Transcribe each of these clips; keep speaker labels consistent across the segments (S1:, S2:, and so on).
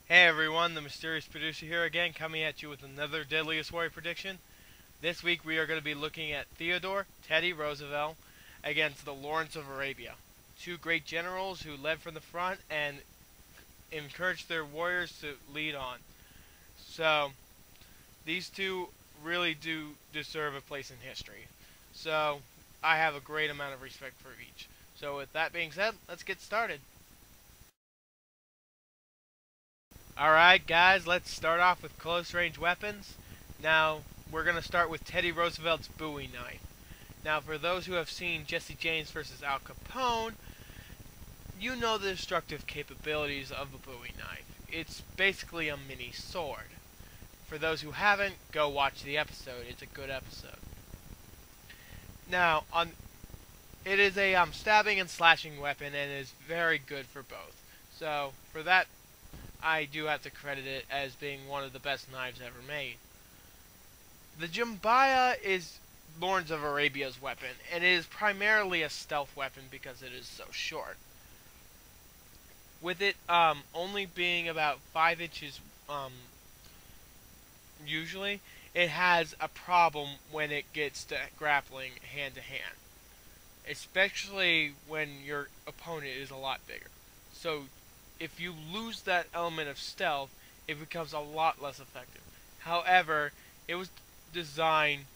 S1: Hey everyone, the Mysterious Producer here again, coming at you with another Deadliest Warrior prediction. This week we are going to be looking at Theodore, Teddy Roosevelt, against the Lawrence of Arabia. Two great generals who led from the front and encouraged their warriors to lead on. So, these two really do deserve a place in history. So, I have a great amount of respect for each. So, with that being said, let's get started. Alright guys, let's start off with close range weapons. Now, we're going to start with Teddy Roosevelt's Bowie knife. Now, for those who have seen Jesse James vs. Al Capone, you know the destructive capabilities of a Bowie knife. It's basically a mini sword. For those who haven't, go watch the episode. It's a good episode. Now, it is a stabbing and slashing weapon and is very good for both. So, for that, I do have to credit it as being one of the best knives ever made. The Jambaya is Lawrence of Arabia's weapon, and it is primarily a stealth weapon because it is so short. With it only being about 5 inches usually, it has a problem when it gets to grappling hand to hand. Especially when your opponent is a lot bigger. So if you lose that element of stealth, it becomes a lot less effective. However, it was designed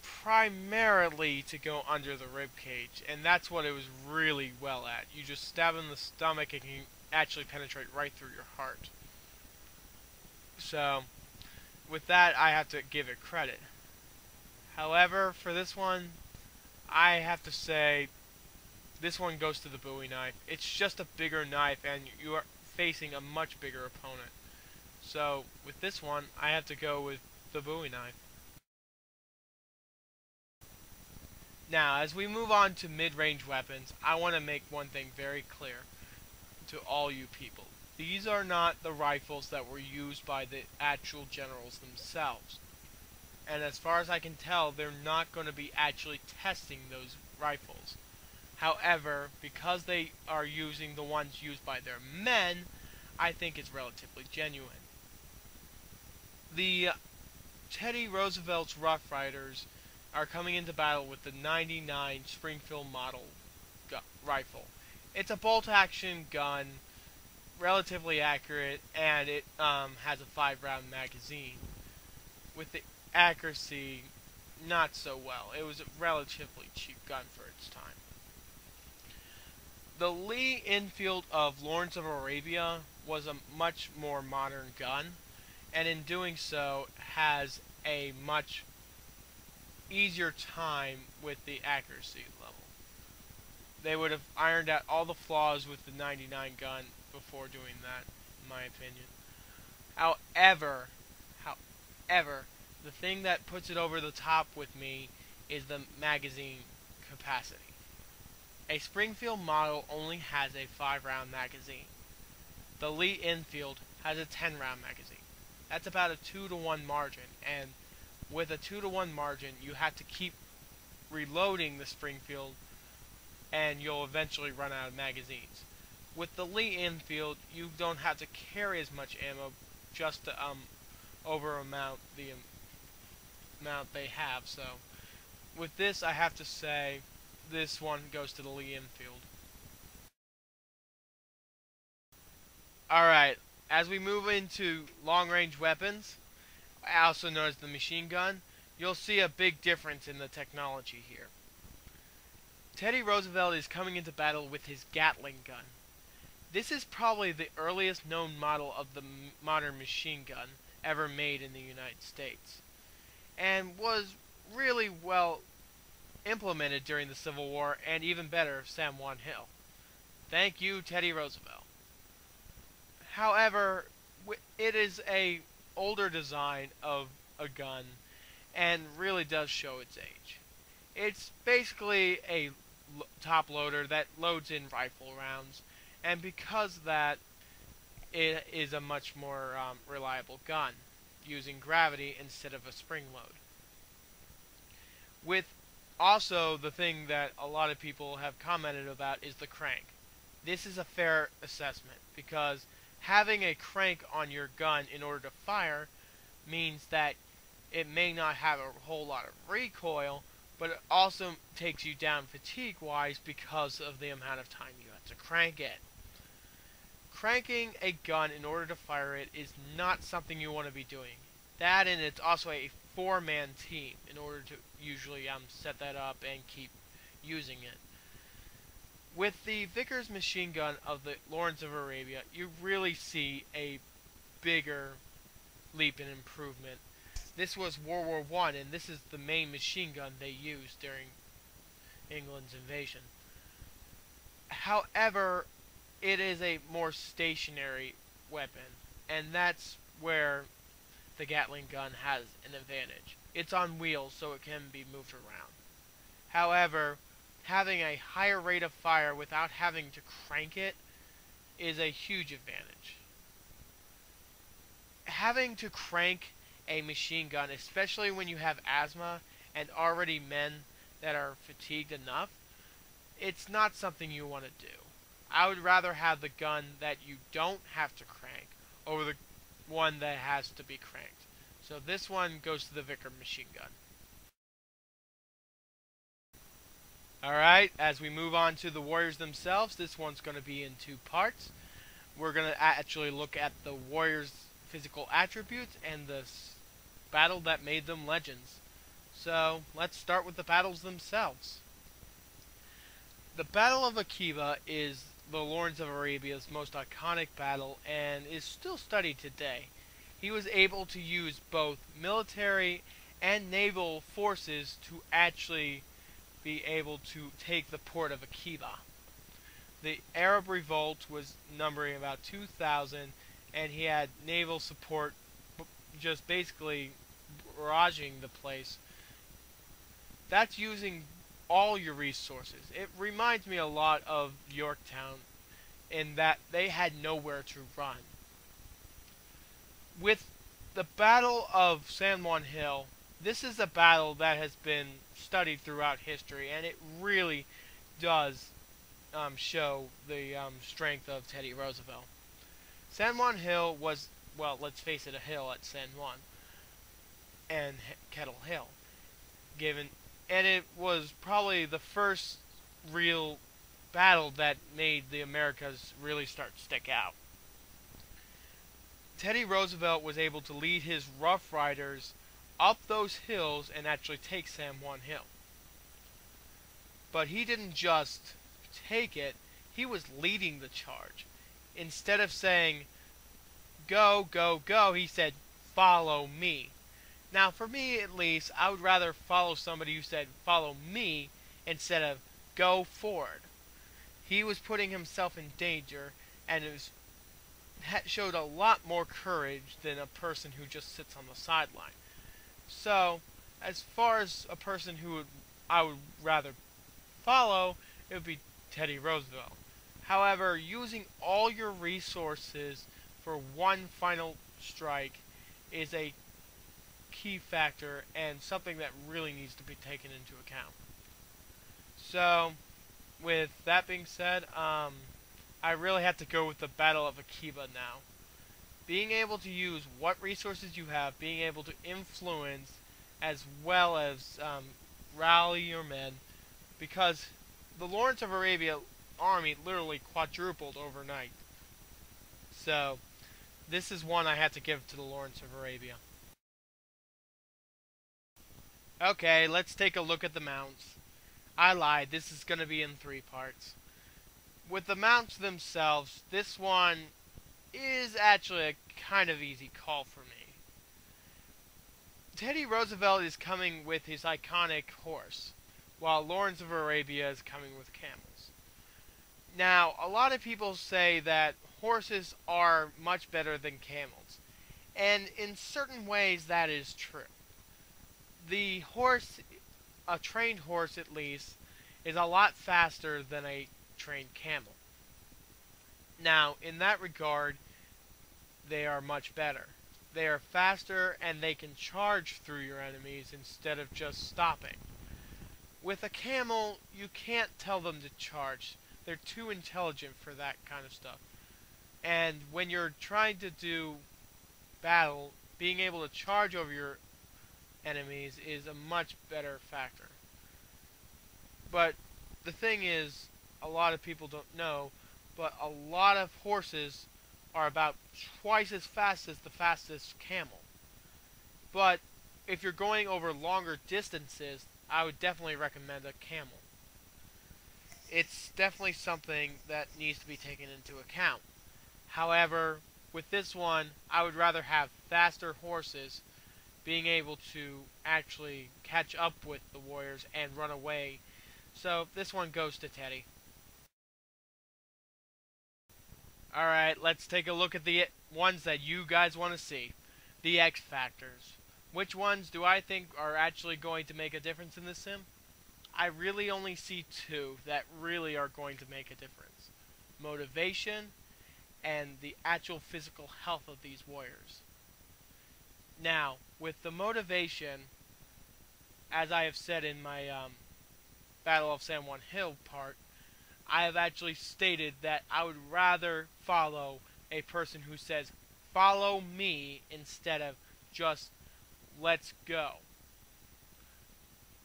S1: primarily to go under the rib cage, and that's what it was really well at. You just stab in the stomach and you actually penetrate right through your heart. So, with that, I have to give it credit. However, for this one, I have to say this one goes to the Bowie knife. It's just a bigger knife, and you are facing a much bigger opponent. So, with this one, I have to go with the Bowie knife. Now, as we move on to mid-range weapons, I want to make one thing very clear to all you people. These are not the rifles that were used by the actual generals themselves. And as far as I can tell, they're not going to be actually testing those rifles. However, because they are using the ones used by their men, I think it's relatively genuine. The Teddy Roosevelt's Rough Riders are coming into battle with the 99 Springfield model rifle. It's a bolt-action gun, relatively accurate, and it has a 5-round magazine. With the accuracy, not so well. It was a relatively cheap gun for its time. The Lee Enfield of Lawrence of Arabia was a much more modern gun, and in doing so has a much easier time with the accuracy level. They would have ironed out all the flaws with the 99 gun before doing that, in my opinion. However, the thing that puts it over the top with me is the magazine capacity. A Springfield model only has a 5-round magazine. The Lee Enfield has a 10-round magazine. That's about a 2-to-1 margin, and with a 2-to-1 margin, you have to keep reloading the Springfield, and you'll eventually run out of magazines. With the Lee Enfield, you don't have to carry as much ammo just to over-amount the amount they have. So, with this, I have to say this one goes to the Lee Enfield. Alright, as we move into long-range weapons, also known as the machine gun, you'll see a big difference in the technology here. Teddy Roosevelt is coming into battle with his Gatling gun. This is probably the earliest known model of the modern machine gun ever made in the United States, and was really well implemented during the Civil War, and even better, San Juan Hill. Thank you, Teddy Roosevelt. However, it is a older design of a gun, and really does show its age. It's basically a top loader that loads in rifle rounds, and because of that, it is a much more reliable gun, using gravity instead of a spring load. With also, the thing that a lot of people have commented about is the crank. This is a fair assessment because Having a crank on your gun in order to fire means that it may not have a whole lot of recoil, but it also takes you down fatigue-wise because of the amount of time you have to crank it. Cranking a gun in order to fire it is not something you want to be doing. That, and it's also a four-man team in order to usually set that up and keep using it. With the Vickers machine gun of the Lawrence of Arabia, you really see a bigger leap in improvement. This was World War I, and this is the main machine gun they used during England's invasion. However, it is a more stationary weapon, and that's where the Gatling gun has an advantage. It's on wheels, so it can be moved around. However, having a higher rate of fire without having to crank it is a huge advantage. Having to crank a machine gun, especially when you have asthma and already men that are fatigued enough, it's not something you want to do. I would rather have the gun that you don't have to crank over the one that has to be cranked. So this one goes to the Vickers machine gun. Alright, as we move on to the warriors themselves, this one's going to be in two parts. We're going to actually look at the warriors' physical attributes and the battle that made them legends. So, let's start with the battles themselves. The Battle of Akiba is the Lawrence of Arabia's most iconic battle and is still studied today. He was able to use both military and naval forces to actually be able to take the port of Akiba. The Arab revolt was numbering about 2,000, and he had naval support just basically barraging the place. That's using all your resources. It reminds me a lot of Yorktown in that they had nowhere to run. With the Battle of San Juan Hill, this is a battle that has been studied throughout history, and it really does show the strength of Teddy Roosevelt. San Juan Hill was, well, let's face it, a hill at San Juan and Kettle Hill, and it was probably the first real battle that made the Americas really start to stick out. Teddy Roosevelt was able to lead his Rough Riders up those hills and actually take San Juan Hill. But he didn't just take it, he was leading the charge. Instead of saying, go, go, go, he said, follow me. Now, for me at least, I would rather follow somebody who said, follow me, instead of go forward. He was putting himself in danger, and it showed a lot more courage than a person who just sits on the sideline. So, as far as a person who I would rather follow, it would be Teddy Roosevelt. However, using all your resources for one final strike is a key factor and something that really needs to be taken into account. So, with that being said, I really have to go with the Battle of Akiba now. Being able to use what resources you have, being able to influence, as well as rally your men, because the Lawrence of Arabia army literally quadrupled overnight. So, this is one I had to give to the Lawrence of Arabia. Okay, let's take a look at the mounts. I lied, this is going to be in three parts. With the mounts themselves, this one is actually a kind of easy call for me. Teddy Roosevelt is coming with his iconic horse, while Lawrence of Arabia is coming with camels. Now, a lot of people say that horses are much better than camels, and in certain ways that is true. The horse, a trained horse at least, is a lot faster than a trained camel. Now, in that regard, they are much better. They are faster and they can charge through your enemies instead of just stopping. With a camel, you can't tell them to charge. They're too intelligent for that kind of stuff. And when you're trying to do battle, being able to charge over your enemies is a much better factor. But the thing is, a lot of people don't know, but a lot of horses are about twice as fast as the fastest camel. But if you're going over longer distances, I would definitely recommend a camel. It's definitely something that needs to be taken into account. However, with this one, I would rather have faster horses being able to actually catch up with the warriors and run away. So this one goes to Teddy. Alright, let's take a look at the ones that you guys want to see. The X Factors. Which ones do I think are actually going to make a difference in this sim? I really only see two that really are going to make a difference. Motivation and the actual physical health of these warriors. Now, with the motivation, as I have said in my Battle of San Juan Hill part, I have actually stated that I would rather follow a person who says, follow me, instead of just, let's go.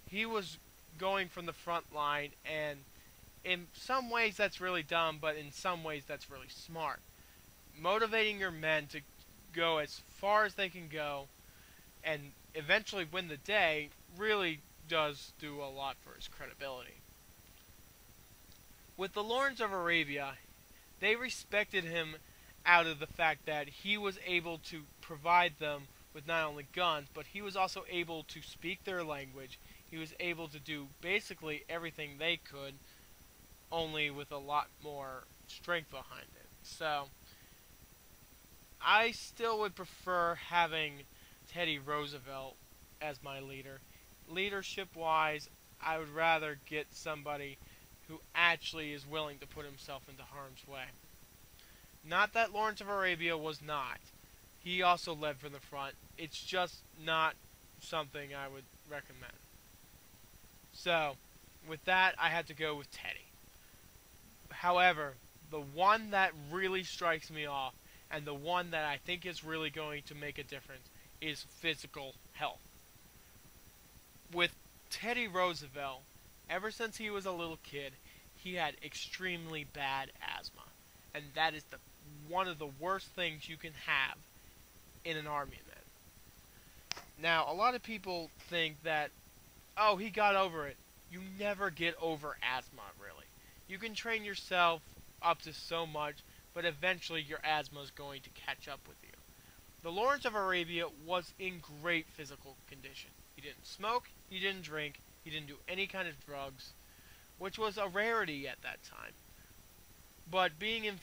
S1: He was going from the front line, and in some ways that's really dumb, but in some ways that's really smart. Motivating your men to go as far as they can go and eventually win the day really does do a lot for his credibility. With the Lawrence of Arabia, they respected him out of the fact that he was able to provide them with not only guns, but he was also able to speak their language. He was able to do basically everything they could, only with a lot more strength behind it. So, I still would prefer having Teddy Roosevelt as my leader. Leadership-wise, I would rather get somebody who actually is willing to put himself into harm's way. Not that Lawrence of Arabia was not. He also led from the front. It's just not something I would recommend. So, with that, I had to go with Teddy. However, the one that really strikes me off, and the one that I think is really going to make a difference, is physical health. With Teddy Roosevelt, ever since he was a little kid, he had extremely bad asthma. And that is one of the worst things you can have in an army man. Now, a lot of people think that, oh, he got over it. You never get over asthma, really. You can train yourself up to so much, but eventually your asthma is going to catch up with you. The Lawrence of Arabia was in great physical condition. He didn't smoke, he didn't drink, he didn't do any kind of drugs, which was a rarity at that time. But being in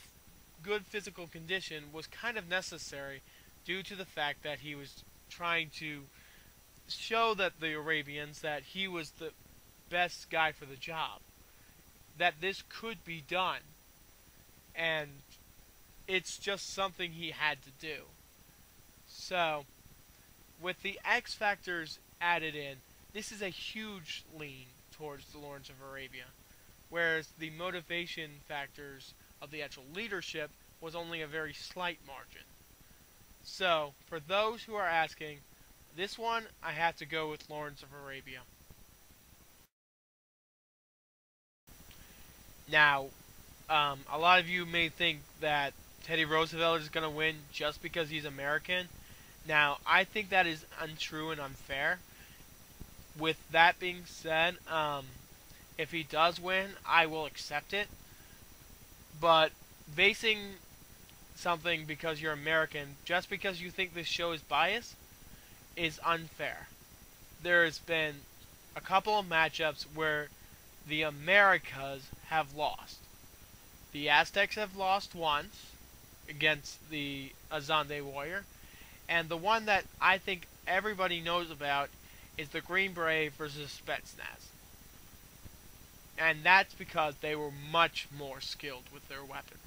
S1: good physical condition was kind of necessary due to the fact that he was trying to show that the Arabians that he was the best guy for the job. That this could be done. And it's just something he had to do. So, with the X factors added in, this is a huge lean towards the Lawrence of Arabia. Whereas the motivation factors of the actual leadership was only a very slight margin. So, for those who are asking, this one I have to go with Lawrence of Arabia. Now, a lot of you may think that Teddy Roosevelt is going to win just because he's American. Now, I think that is untrue and unfair. With that being said, if he does win, I will accept it. But basing something because you're American, just because you think this show is biased, is unfair. There's been a couple of matchups where the Americas have lost. The Aztecs have lost once against the Azande Warrior, and the one that I think everybody knows about is the Green Beret versus Spetsnaz. And that's because they were much more skilled with their weapons.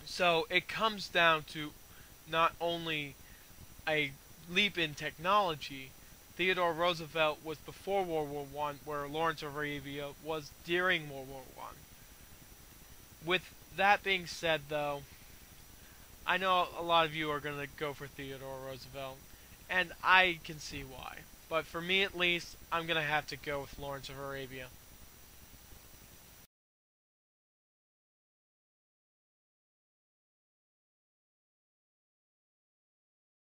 S1: So it comes down to not only a leap in technology. Theodore Roosevelt was before World War I, where Lawrence of Arabia was during World War I. With that being said, though, I know a lot of you are going to go for Theodore Roosevelt, and I can see why. But for me at least, I'm going to have to go with Lawrence of Arabia.